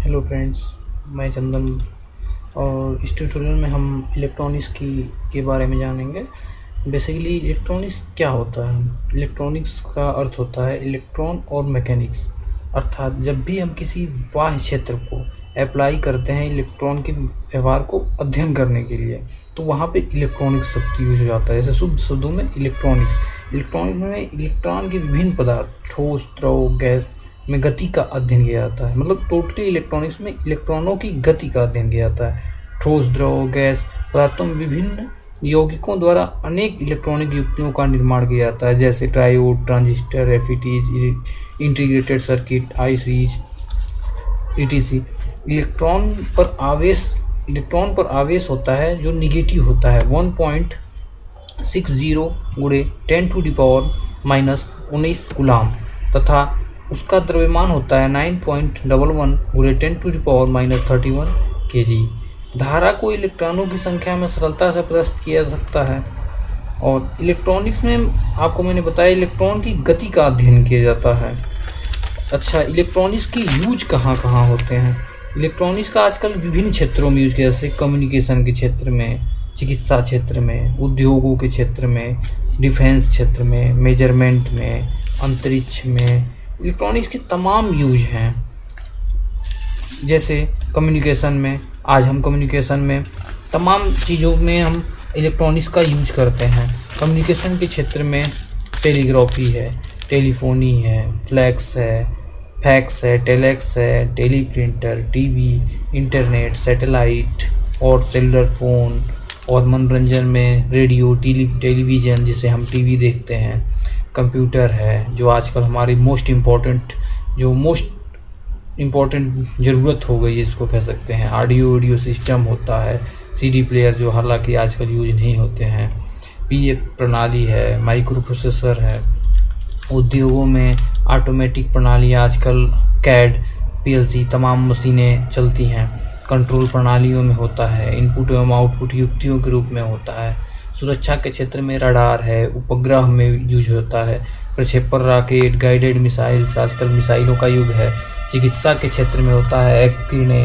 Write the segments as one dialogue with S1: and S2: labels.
S1: Hello friends, मैं चंदन और इस ट्यूटोरियल में हम इलेक्ट्रॉनिक्स के बारे में जानेंगे। बेसिकली इलेक्ट्रॉनिक्स क्या होता है। इलेक्ट्रॉनिक्स का अर्थ होता है इलेक्ट्रॉन और मैकेनिक्स, अर्थात जब भी हम किसी बाह्य क्षेत्र को अप्लाई करते हैं इलेक्ट्रॉन के व्यवहार को अध्ययन करने के लिए, तो वहाँ पे इलेक्ट्रॉनिक्स शब्द यूज हो जाता है। जैसे शुद्ध शब्दों में इलेक्ट्रॉनिक्स में इलेक्ट्रॉन के विभिन्न पदार्थ ठोस, द्रव, गैस में गति का अध्ययन किया जाता है। मतलब टोटली इलेक्ट्रॉनिक्स में इलेक्ट्रॉनों की गति का अध्ययन किया जाता है। ठोस, द्रव, गैस पदार्थों में विभिन्न यौगिकों द्वारा अनेक इलेक्ट्रॉनिक युक्तियों का निर्माण किया जाता है, जैसे triode, transistor, FETs, integrated circuit, ICs, ETC. Electron पर आवेश होता है जो निगेटिव होता है 1.60 गुणे 10⁻⁻19 कूलाम, तथा उसका द्रव्यमान होता है 9.11 गुणे 10⁻⁻31 kg। धारा को इलेक्ट्रॉनों की संख्या में सरलता से प्रदर्शित किया जा सकता है। और इलेक्ट्रॉनिक्स में आपको मैंने बताया इलेक्ट्रॉन की गति का अध्ययन किया जाता है। अच्छा, इलेक्ट्रॉनिक्स की यूज कहाँ कहाँ होते हैं। इलेक्ट्रॉनिक्स का आजकल विभिन्न क्षेत्रों में यूज किया, जैसे कम्युनिकेशन के क्षेत्र में, चिकित्सा क्षेत्र में, उद्योगों के क्षेत्र में, डिफेंस क्षेत्र में, मेजरमेंट में, अंतरिक्ष में इलेक्ट्रॉनिक्स के तमाम यूज हैं। जैसे कम्युनिकेशन में, आज हम कम्युनिकेशन में तमाम चीज़ों में हम इलेक्ट्रॉनिक्स का यूज करते हैं। कम्युनिकेशन के क्षेत्र में टेलीग्राफी है, टेलीफोनी है, फैक्स है, टेलेक्स है, टेलीप्रिंटर, टीवी, इंटरनेट, सैटेलाइट और सेलुलर फ़ोन। और मनोरंजन में रेडियो, टेलीविज़न जिसे हम टीवी देखते हैं, कंप्यूटर है जो आजकल हमारी मोस्ट इम्पॉर्टेंट ज़रूरत हो गई है, इसको कह सकते हैं। ऑडियो सिस्टम होता है, सीडी प्लेयर जो हालांकि आजकल यूज नहीं होते हैं, पीए प्रणाली है, माइक्रो प्रोसेसर है। उद्योगों में ऑटोमेटिक प्रणाली आजकल कैड, पीएलसी तमाम मशीनें चलती हैं। कंट्रोल प्रणालियों में होता है, इनपुट एवं आउटपुट युक्तियों के रूप में होता है। सुरक्षा के क्षेत्र में रडार है, उपग्रह में यूज होता है, प्रक्षेपण, रॉकेट, गाइडेड मिसाइल्स, आजकल मिसाइलों का युग है। चिकित्सा के क्षेत्र में होता है एक्सरे,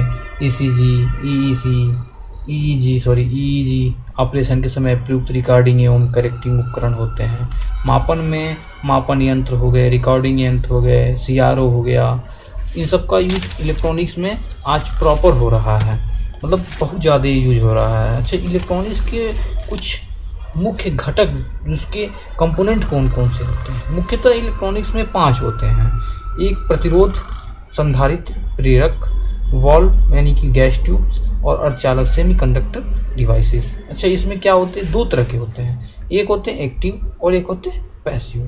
S1: ईईजी ऑपरेशन के समय प्रयुक्त रिकॉर्डिंग एवं करेक्टिंग उपकरण होते हैं। मापन में मापन यंत्र हो गए, रिकॉर्डिंग यंत्र हो गए, सीआरओ हो गया। इन सब का यूज इलेक्ट्रॉनिक्स में आज प्रॉपर हो रहा है, मतलब बहुत ज़्यादा यूज हो रहा है। अच्छा, इलेक्ट्रॉनिक्स के कुछ मुख्य घटक, उसके कंपोनेंट कौन कौन से होते हैं। मुख्यतः इलेक्ट्रॉनिक्स में 5 होते हैं। एक प्रतिरोध, संधारित्र, प्रेरक, वॉल्व यानी कि गैस ट्यूब्स और अर्धचालक सेमीकंडक्टर डिवाइसेस। अच्छा, इसमें क्या होते हैं, 2 तरह के होते हैं, एक होते हैं एक्टिव और एक होते हैं पैसिव।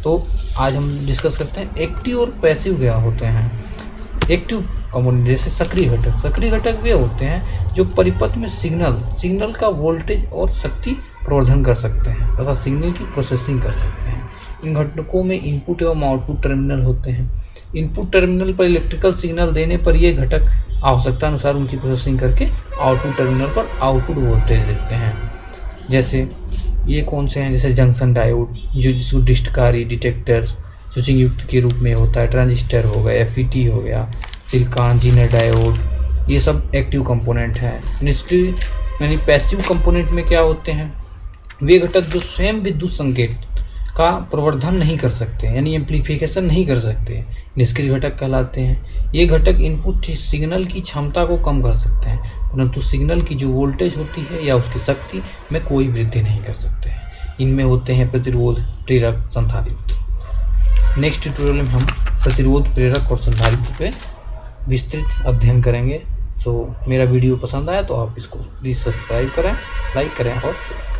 S1: तो आज हम डिस्कस करते हैं एक्टिव और पैसिव क्या होते हैं। एक्टिव कंपोनेंट जैसे सक्रिय घटक वे होते हैं जो परिपथ में सिग्नल का वोल्टेज और शक्ति प्रवर्धन कर सकते हैं तथा सिग्नल की प्रोसेसिंग कर सकते हैं। इन घटकों में इनपुट एवं आउटपुट टर्मिनल होते हैं। इनपुट टर्मिनल पर इलेक्ट्रिकल सिग्नल देने पर ये घटक आवश्यकता अनुसार उनकी प्रोसेसिंग करके आउटपुट टर्मिनल पर आउटपुट वोल्टेज देते हैं। जैसे ये कौन से हैं, जैसे जंक्शन डायोड जो जिसको डिस्टकारी डिटेक्टर स्विचिंग युक्त के रूप में होता है, ट्रांजिस्टर हो गया, एफईटी हो गया, सिलिकॉन, जीनर डायोड, ये सब एक्टिव कंपोनेंट हैं। निष्क्रिय यानी पैसिव कंपोनेंट में क्या होते हैं, वे घटक जो स्वयं विद्युत संकेत का प्रवर्धन नहीं कर सकते, यानी एम्प्लीफिकेशन नहीं कर सकते, निष्क्रिय घटक कहलाते हैं। ये घटक इनपुट सिग्नल की क्षमता को कम कर सकते हैं, परंतु सिग्नल की जो वोल्टेज होती है या उसकी शक्ति में कोई वृद्धि नहीं कर सकते हैं। इनमें होते हैं प्रतिरोध, प्रेरक, संधारित्र। नेक्स्ट ट्यूटोरियल में हम प्रतिरोध, प्रेरक और संधारित्र पे विस्तृत अध्ययन करेंगे। मेरा वीडियो पसंद आया तो आप इसको प्लीज़ सब्सक्राइब करें, लाइक करें और शेयर करें।